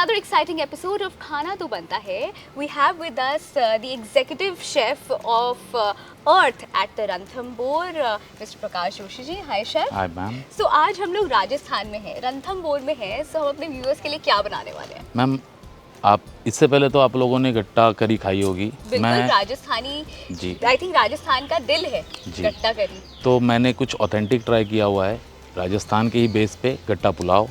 another exciting episode of Khana To Banta Hai. We have with us the executive chef of Earth at the Ranthambore, Mr. Prakash Joshi ji. Hi chef. Hi ma'am. So आज हम लोग राजस्थान में हैं, रणथंबोर में हैं. So हम अपने viewers के लिए क्या बनाने वाले हैं? मैम आप इससे पहले तो आप लोगों ने गट्टा करी खाई होगी. बिल्कुल राजस्थानी जी. I think राजस्थान का दिल है गट्टा करी. तो मैंने कुछ ऑथेंटिक ट्राई किया हुआ है राजस्थान के ही बेस पे गट्टा पुलाव.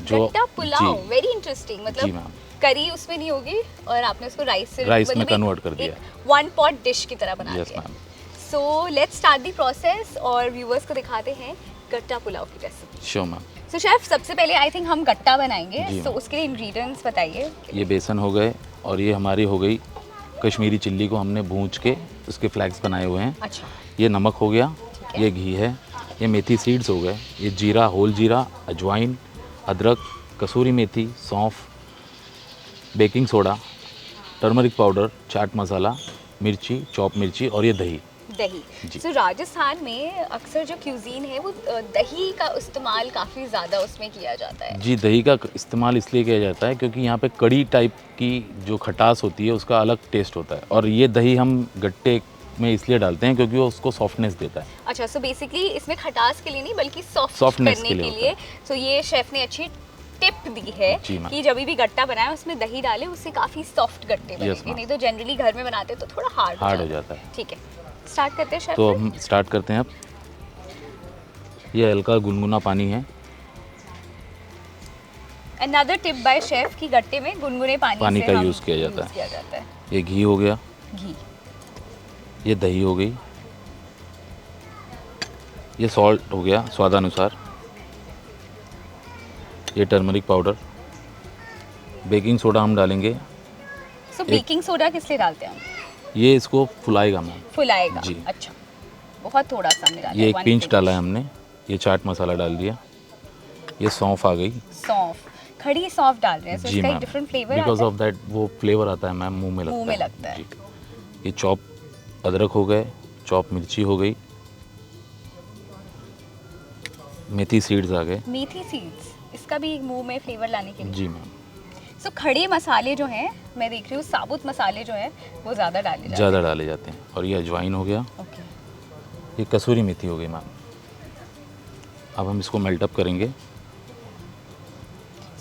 गट्टा पुलाव वेरी इंटरेस्टिंग. मतलब करी उसमें नहीं होगी और आपने उसको राइस में कन्वर्ट कर दिया. वन पॉट डिश की तरह बना दिया. Ma'am. So let's start the process और व्यूअर्स को दिखाते हैं गट्टा पुलाव की रेसिपी. Sure ma'am. सो शेफ सबसे पहले आई थिंक हम गट्टा बनाएंगे. सो उसके लिए इंग्रेडिएंट्स बताइए. ये बेसन हो गए और ये हमारी हो गई कश्मीरी चिल्ली को हमने भूंज के उसके फ्लैक्स बनाए हुए हैं. अच्छा. ये नमक हो गया, ये घी है, ये मेथी सीड्स हो गए, ये जीरा, होल जीरा, अजवाइन, अदरक, कसूरी मेथी, सौंफ, baking soda, turmeric powder, chaat masala, मिर्ची, चॉप मिर्ची और ये दही. तो राजस्थान में अक्सर जो क्यूजीन है वो दही का इस्तेमाल काफ़ी ज़्यादा उसमें किया जाता है. जी, दही का इस्तेमाल इसलिए किया जाता है क्योंकि यहाँ पे कड़ी टाइप की जो खटास होती है उसका अलग टेस्ट होता है. और ये दही हम गट्टे में इसलिए डालते हैं क्योंकि वो उसको सॉफ्टनेस देता है. अच्छा. सो बेसिकली इसमें खटास के लिए नहीं बल्कि सॉफ्टनेस करने के लिए. तो ये शेफ ने अच्छी टिप दी है कि जब भी गट्टा बनाए उसमें दही डालें, उससे काफ़ी सॉफ्ट गट्टे बनेंगे. नहीं तो जनरली घर में बनाते तो थोड़ा हार्ड हो जाता है. ठीक है, स्टार्ट करते हैं शेफ. तो हम स्टार्ट करते हैं. अब ये हल्का गुनगुना पानी है. अनदर टिप बाय शेफ कि गट्टे में गुनगुने पानी का यूज़ किया जाता है. ये घी हो गया, घी. ये दही हो गई, ये सॉल्ट हो गया स्वादानुसार, ये टर्मरिक पाउडर, बेकिंग सोडा हम डालेंगे. सो बेकिंग सोडा किस लिए डालते हैं हम? ये इसको फुलाएगा मैम. फुलाएगा जी. अच्छा, बहुत थोड़ा सा हमने डाला. ये एक पिंच डाला है हमने. ये चाट मसाला डाल दिया. ये सौंफ आ गई. सौंफ, खड़ी सौंफ डाल रहे हैं. सो इसका एक डिफरेंट फ्लेवर आता है. बिकॉज ऑफ दैट वो फ्लेवर आता है मैम, मुंह में लगता है. ये चॉप अदरक हो गए, चॉप मिर्ची हो गई, मेथी सीड्स आ गए. मेथी सीड्स, इसका भी मुंह में फ्लेवर लाने के लिए. जी मैम. सो खड़े मसाले जो हैं, मैं देख रही हूँ साबुत मसाले जो हैं वो ज़्यादा डाले जाते हैं. और ये अजवाइन हो गया. ओके. ये कसूरी मेथी हो गई मैम. अब हम इसको मेल्ट अप करेंगे.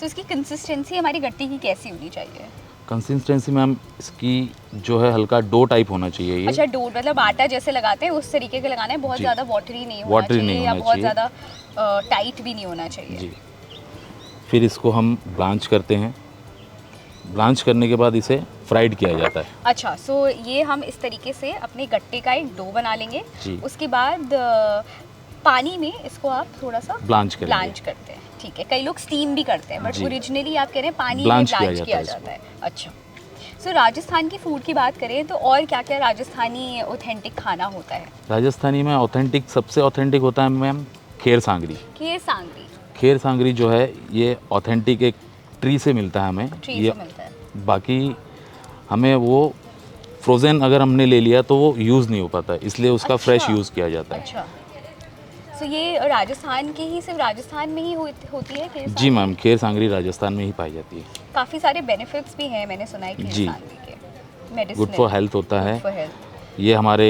सो इसकी कंसिस्टेंसी हमारी गट्टे की कैसी होनी चाहिए? कंसिस्टेंसी मैम इसकी जो है हल्का डो टाइप होना चाहिए. ये अच्छा, डो मतलब आटा जैसे लगाते हैं उस तरीके के लगाना है. बहुत ज़्यादा वाटरी नहीं होना चाहिए या बहुत ज़्यादा टाइट भी नहीं होना चाहिए. जी. फिर इसको हम ब्लांच करते हैं. ब्लांच करने के बाद इसे फ्राइड किया जाता है. अच्छा. सो ये हम इस तरीके से अपने गट्टे का एक डो बना लेंगे. उसके बाद पानी में इसको आप थोड़ा सा ब्लांच करते हैं. ठीक है. कई लोग स्टीम भी करते हैं बट ओरिजिनली आप कह रहे हैं पानी में ब्लांच किया जाता है. अच्छा. सो राजस्थान की फूड की बात करें तो और क्या क्या राजस्थानी ऑथेंटिक खाना होता है? राजस्थानी में ऑथेंटिक, सबसे ऑथेंटिक होता है मैम खेर सांगरी. खेर सांगरी जो है ये ऑथेंटिक एक ट्री से मिलता है हमें. बाकी हमें वो फ्रोज़न अगर हमने ले लिया तो वो यूज़ नहीं हो पाता, इसलिए उसका फ्रेश यूज़ किया जाता है. अच्छा. सो ये राजस्थान की ही, सिर्फ राजस्थान में ही होती है खेर? जी मैम, खेर सांगरी राजस्थान में ही पाई जाती है. काफ़ी सारे बेनिफिट्स भी हैं मैंने सुना है खेर सांगरी के. मेडिसिनल, गुड फॉर हेल्थ होता है. ये हमारे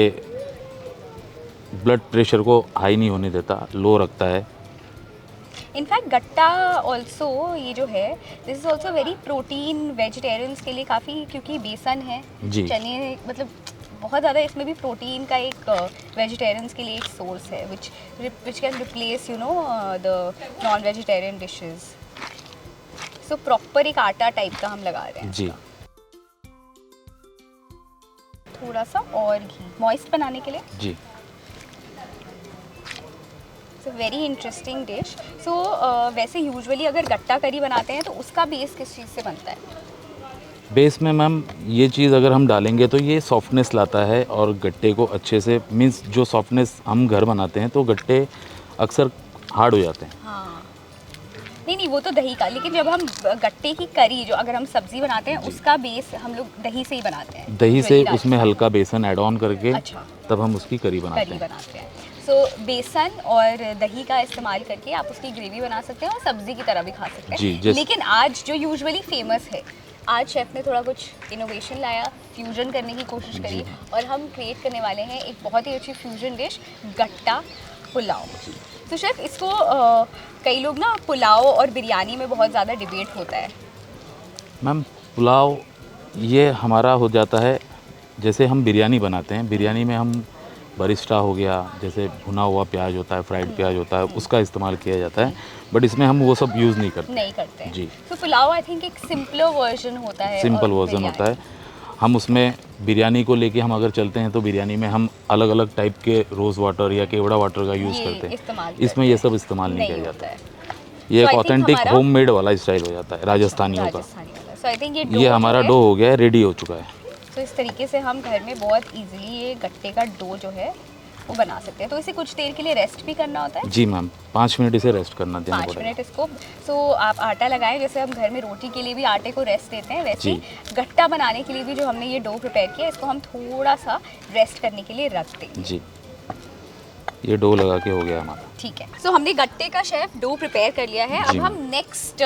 ब्लड प्रेशर को हाई नहीं होने देता, लो रखता है. इनफैक्ट गट्टा ऑल्सो ये जो है this is also very protein vegetarians के लिए काफ़ी, क्योंकि बेसन है, चने, मतलब बहुत ज़्यादा इसमें भी प्रोटीन का एक वेजिटेरियंस के लिए एक सोर्स है which can replace you know the non vegetarian dishes. So proper एक आटा टाइप का हम लगा रहे हैं जी. थोड़ा सा और घी मॉइस्ट बनाने के लिए. जी. Very interesting dish. सो वैसे यूजुअली अगर गट्टा करी बनाते हैं तो उसका बेस किस चीज़ से बनता है? बेस में मैम ये चीज़ अगर हम डालेंगे तो ये सॉफ्टनेस लाता है और गट्टे को अच्छे से, मीन्स जो सॉफ्टनेस हम घर बनाते हैं तो गट्टे अक्सर हार्ड हो जाते हैं. हाँ. नहीं वो तो दही का, लेकिन जब हम गट्टे की करी जो अगर हम सब्जी बनाते हैं उसका बेस हम लोग दही से ही बनाते हैं. दही से उसमें हल्का बेसन ऐड ऑन करके तब हम उसकी करी बनाते हैं. सो बेसन और दही का इस्तेमाल करके आप उसकी ग्रेवी बना सकते हैं और सब्जी की तरह भी खा सकते हैं। लेकिन आज जो यूजुअली फेमस है, आज शेफ़ ने थोड़ा कुछ इनोवेशन लाया, फ्यूजन करने की कोशिश करी और हम क्रिएट करने वाले हैं एक बहुत ही अच्छी फ्यूजन डिश, गट्टा पुलाव। तो शेफ़ इसको कई लोग ना पुलाव और बिरयानी में बहुत ज़्यादा डिबेट होता है। मैम पुलाव ये हमारा हो जाता है जैसे हम बिरयानी बनाते हैं, बिरयानी में हम बरिस्टा हो गया, जैसे भुना हुआ प्याज होता है, फ्राइड प्याज होता है, उसका इस्तेमाल किया जाता है, बट इसमें हम वो सब यूज़ नहीं करते जी। तो पुलाव आई थिंक एक सिंपलर वर्जन होता है, सिंपल वर्जन होता है। हम उसमें बिरयानी को लेके हम अगर चलते हैं तो बिरयानी में हम अलग अलग टाइप के रोज़ वाटर या केवड़ा वाटर का यूज़ करते हैं, इसमें ये सब इस्तेमाल नहीं किया जाता है। ये एक ऑथेंटिक होममेड वाला स्टाइल हो जाता है राजस्थानियों का। ये हमारा डो हो गया है, रेडी हो चुका है। तो इस तरीके से हम घर में बहुत इजीली ये गट्टे का डो जो है वो बना सकते हैं। तो इसे कुछ देर के लिए रेस्ट भी करना होता है? जी मैम, 5 मिनट इसे रेस्ट करना देना पड़ेगा। 5 मिनट इसको। सो आप आटा लगाएं, जैसे हम घर में रोटी के लिए भी आटे को रेस्ट देते हैं, वैसे गट्टा बनाने के लिए भी जो हमने ये डो प्रिपेयर किया इसको हम थोड़ा सा रेस्ट करने के लिए रख देंगे। जी, ये डो लगा के हो गया हमारा। ठीक है। सो हमने गट्टे का शेफ डो प्रिपेयर कर लिया है। अब हम नेक्स्ट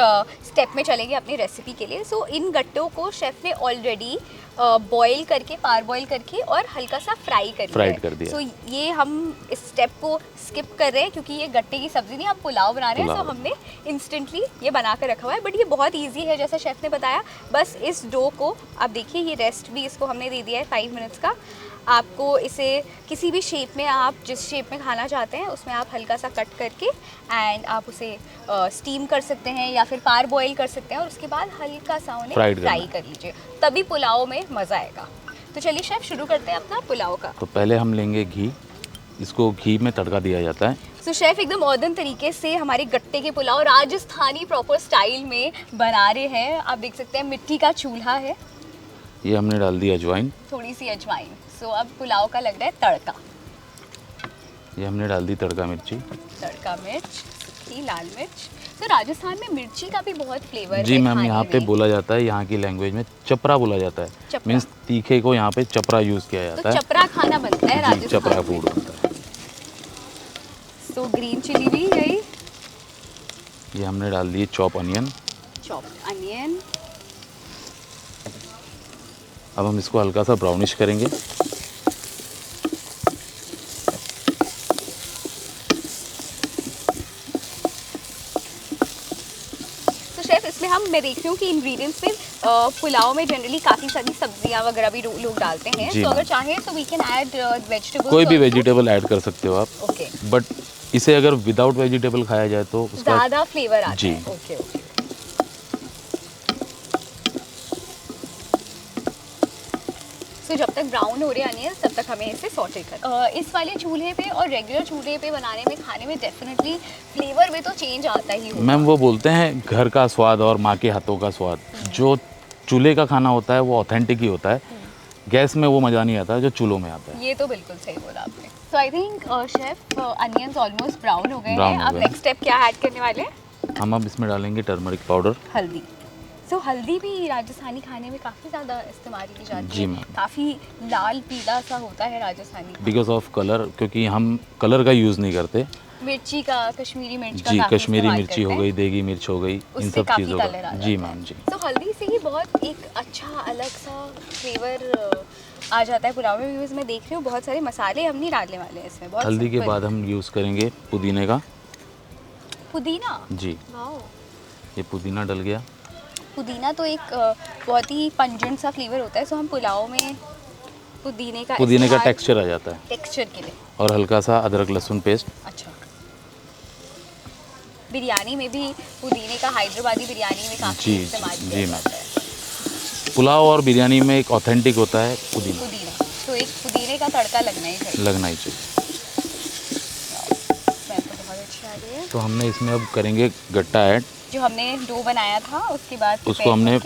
स्टेप में चलेंगे अपनी रेसिपी के लिए। सो इन गट्टों को शेफ ने ऑलरेडी बॉईल करके, पार बॉईल करके और हल्का सा फ्राई कर दिया। सो ये हम इस स्टेप को स्किप कर रहे हैं क्योंकि ये गट्टे की सब्जी नहीं, आप पुलाव बना रहे हैं। सो हमने इंस्टेंटली ये बना कर रखा हुआ है, बट ये बहुत ईजी है जैसा शेफ ने बताया। बस इस डो को आप देखिए, ये रेस्ट भी इसको हमने दे दिया है 5 मिनट्स का। आपको इसे किसी भी शेप में, आप जिस शेप में खाना चाहते हैं उसमें आप हल्का सा कट करके एंड आप उसे स्टीम कर सकते हैं या फिर पार बॉईल कर सकते हैं और उसके बाद हल्का सा उन्हें फ्राई कर लीजिए, तभी पुलाव में मज़ा आएगा। तो चलिए शेफ शुरू करते हैं अपना पुलाव का। तो पहले हम लेंगे घी, इसको घी में तड़का दिया जाता है। तो शेफ एकदम मॉडर्न तरीके से हमारे गट्टे के पुलाव राजस्थानी प्रॉपर स्टाइल में बना रहे हैं। आप देख सकते हैं मिट्टी का चूल्हा है। ये हमने डाल दी अजवाइन, थोड़ी सी अजवाइन। सो अब पुलाव का लग रहा है तड़का। ये हमने डाल दी तड़का मिर्ची, तड़का मिर्च, सूखी लाल मिर्च। तो राजस्थान में मिर्ची का भी बहुत फ्लेवर है। जी मैम, यहाँ पे बोला जाता है, यहाँ की लैंग्वेज में चपरा बोला जाता है, मीन्स तीखे को यहाँ पे चपरा यूज़ किया जाता है। तो चपरा खाना बनता है राजस्थान, चपरा फूड बनता है। तो ग्रीन चिली भी गई। ये हमने डाल दिए चॉप अनियन। अब हम इसको हल्का सा ब्राउनिश करेंगे। तो शेफ इसमें मैं देख रही हूँ कि इंग्रेडिएंट्स में पुलाव में जनरली काफ़ी सारी सब्जियाँ वगैरह भी लोग डालते हैं। तो अगर चाहें तो वी कैन ऐड वेजिटेबल, कोई भी वेजिटेबल ऐड कर सकते हो आप। ओके। बट इसे अगर विदाउट वेजिटेबल खाया जाए तो उसका ज़्यादा फ्लेवर आता है। जी। ओके। तो जब तक ब्राउन हो रहे अनियंस तब तक हमें इसे सॉटे करना। इस वाले चूल्हे पे और रेगुलर चूल्हे पे बनाने में, खाने में डेफिनेटली फ्लेवर में तो चेंज आता ही होगा। मैम वो बोलते हैं घर का स्वाद और माँ के हाथों का स्वाद। जो चूल्हे का खाना होता है वो ऑथेंटिक ही होता है, गैस में वो मज़ा नहीं आता जो चूल्हों में आता है। ये तो बिल्कुल सही बोला आपने। So I think chef onions almost brown हो गए हैं। अब नेक्स्ट स्टेप क्या ऐड करने वाले हैं? हम अब इसमें डालेंगे टर्मरिक पाउडर, हल्दी। सो हल्दी भी राजस्थानी खाने में काफ़ी ज़्यादा इस्तेमाल की जाती है। जी मैम। काफ़ी लाल पीला सा होता है राजस्थानी। बिकॉज ऑफ कलर, क्योंकि हम कलर का यूज़ नहीं करते। मिर्ची का, कश्मीरी मिर्च का, जी, कश्मीरी मिर्ची हो गई, देगी मिर्च हो गई, इन सब चीज़ों का। जी मैम जी। तो हल्दी से ही बहुत एक अच्छा अलग सा फ्लेवर आ जाता है पुलाव में। व्यूज़ मैं देख रही हूँ बहुत सारे मसाले हम नहीं डालने वाले हैं इसमें। बहुत हल्दी के बाद हम यूज़ करेंगे पुदीने का। पुदीना? जी। वाओ, ये पुदीना डल गया। पुदीना तो एक बहुत ही पंजेंट सा फ्लेवर होता है। सो हम पुलाव में पुदीने का टेक्सचर आ जाता है, टेक्सचर के लिए। और हल्का सा अदरक लहसुन पेस्ट। अच्छा। बिरयानी में भी पुदीने का, हैदराबादी बिरयानी में काफ़ी इस्तेमाल किया जाता है। पुलाव और बिरयानी में एक ऑथेंटिक होता है पुदीना। तो एक पुदीने का तड़का लगना ही चाहिए। तो बहुत अच्छी आ रही है। तो हमने इसमें अब करेंगे गट्टा ऐड, जो हमने डो बनाया था उसके बाद उसको हमने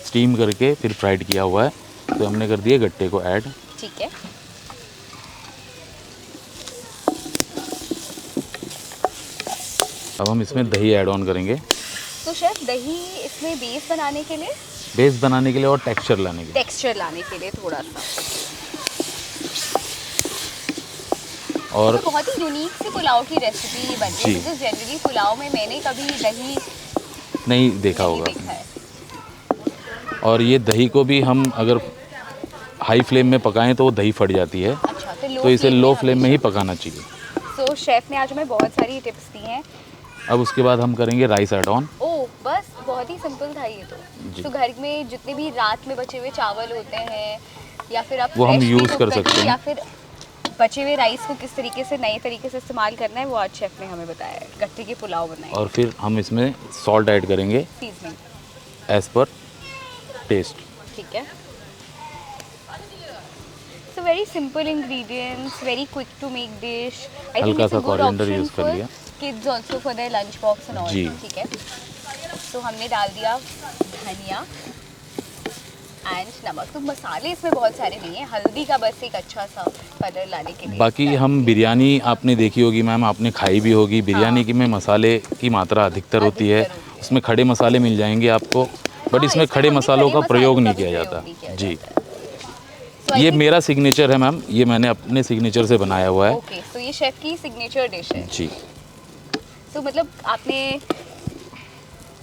स्टीम करके फिर फ्राइड किया हुआ है, तो हमने कर दिए गट्टे को ऐड। ठीक है। अब हम इसमें दही ऐड ऑन करेंगे। तो शेफ दही इसमें बेस बनाने के लिए और टेक्सचर लाने के लिए थोड़ा सा। और बहुत ही यूनिक सी पुलाव की रेसिपी बनती है, बिकॉज़ जनरली पुलाव में मैंने कभी दही नहीं देखा होगा। और ये दही को भी हम अगर हाई फ्लेम में पकाएं तो वो दही फट जाती है। अच्छा, तो इसे लो फ्लेम में ही पकाना चाहिए। सो शेफ ने आज हमें बहुत सारी टिप्स दी हैं। अब उसके बाद हम करेंगे राइस ऐड ऑन। ओह, बस बहुत ही सिंपल था ये तो। तो घर में जितने भी रात में बचे हुए चावल होते हैं या फिर आप वो हम यूज़ कर सकते हैं, या फिर बचे हुए राइस को किस तरीके से नए तरीके से इस्तेमाल करना है, वो आज शेफ ने हमें बताया है। गट्टे के पुलाव बनाए। और फिर हम इसमें सॉल्ट ऐड करेंगे सीजनिंग एज पर टेस्ट। ठीक है। So very simple ingredients, very quick to make dish. हल्का सा कोरिएंडर यूज़ कर लिया। Kids also for their lunch box and all. जी। ठीक है। तो हमने डाल दिया धनिया एंड नमक। तो मसाले इसमें बहुत सारे नहीं है, हल्दी का बस एक अच्छा सा कलर लाने के लिए। बाकी हम बिरयानी आपने देखी होगी मैम, आपने खाई भी होगी। बिरयानी की में मसाले की मात्रा अधिकतर होती है, उसमें खड़े मसाले मिल जाएंगे आपको, बट इसमें खड़े मसालों का प्रयोग नहीं किया जाता। जी, ये मेरा सिग्नेचर है मैम, ये मैंने अपने सिग्नेचर से बनाया हुआ है। ओके, तो ये शेफ की सिग्नेचर डिश है। जी। तो मतलब आपने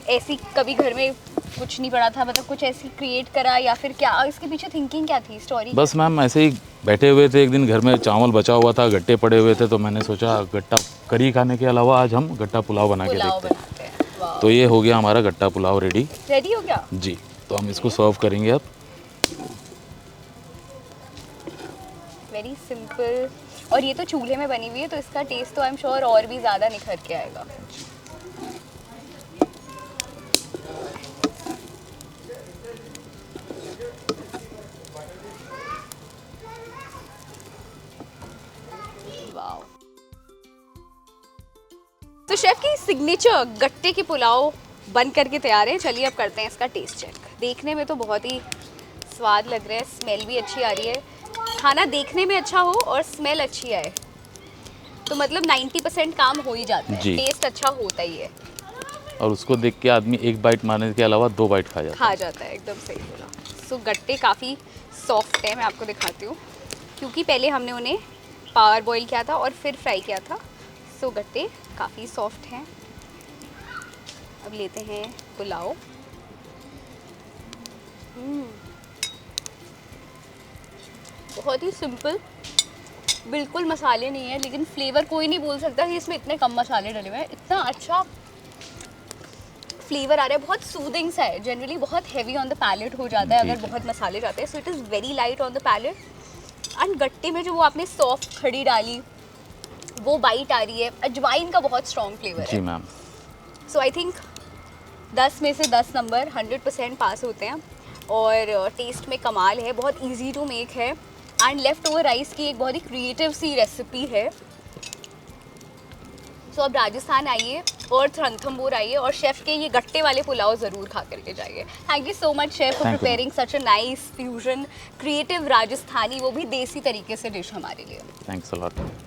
ऐसी कभी घर में कुछ नहीं पड़ा था, मतलब कुछ ऐसी क्रिएट करा या फिर क्या इसके पीछे थिंकिंग क्या थी, स्टोरी? बस मैम ऐसे ही बैठे हुए थे, एक दिन घर में चावल बचा हुआ था, गट्टे पड़े हुए थे, तो मैंने सोचा गट्टा करी खाने के अलावा आज हम गट्टा पुलाव बना के देखते हैं। तो ये हो गया हमारा गट्टा पुलाव रेडी हो गया जी। तो हम इसको सर्व करेंगे अब। वेरी सिंपल, और ये तो चूल्हे में बनी हुई है, तो इसका टेस्ट तो आई एम श्योर और भी ज़्यादा निखर के आएगा। तो शेफ की सिग्नेचर गट्टे के पुलाव बन करके तैयार है। चलिए अब करते हैं इसका टेस्ट चेक। देखने में तो बहुत ही स्वाद लग रहा है, स्मेल भी अच्छी आ रही है। खाना देखने में अच्छा हो और स्मेल अच्छी आए तो मतलब 90% काम हो ही जाता है, टेस्ट अच्छा होता ही है। और उसको देख के आदमी एक बाइट मारने के अलावा 2 बाइट खा जाता है। एकदम सही बोला। सो गट्टे काफ़ी सॉफ्ट है, मैं आपको दिखाती हूँ, क्योंकि पहले हमने उन्हें पावर बॉईल किया था और फिर फ्राई किया था। सो गट्टे काफ़ी सॉफ्ट हैं। अब लेते हैं पुलाव। बहुत ही सिंपल, बिल्कुल मसाले नहीं है, लेकिन फ्लेवर कोई नहीं बोल सकता कि इसमें इतने कम मसाले डले हुए हैं। इतना अच्छा फ्लेवर आ रहा है, बहुत सूदिंग सा है। जनरली बहुत हैवी ऑन द पैलेट हो जाता है अगर बहुत मसाले जाते हैं। So it is very light on the palate. And गट्टे में जो वो आपने सॉफ्ट खड़ी डाली, वो बाइट आ रही है। अजवाइन का बहुत स्ट्रॉन्ग फ्लेवर है। जी मैम। सो आई थिंक 10 में से 10 नंबर 100% पास होते हैं। और टेस्ट में कमाल है, बहुत इजी टू मेक है। एंड लेफ्ट ओवर राइस की एक बहुत ही क्रिएटिव सी रेसिपी है। सो अब राजस्थान आइए और रणथंभौर आइए और शेफ़ के ये गट्टे वाले पुलाव ज़रूर खा करके जाइए। Thank you so much chef for preparing such a nice fusion creative Rajasthani, वो भी देसी तरीके से डिश हमारे लिए। Thanks a lot.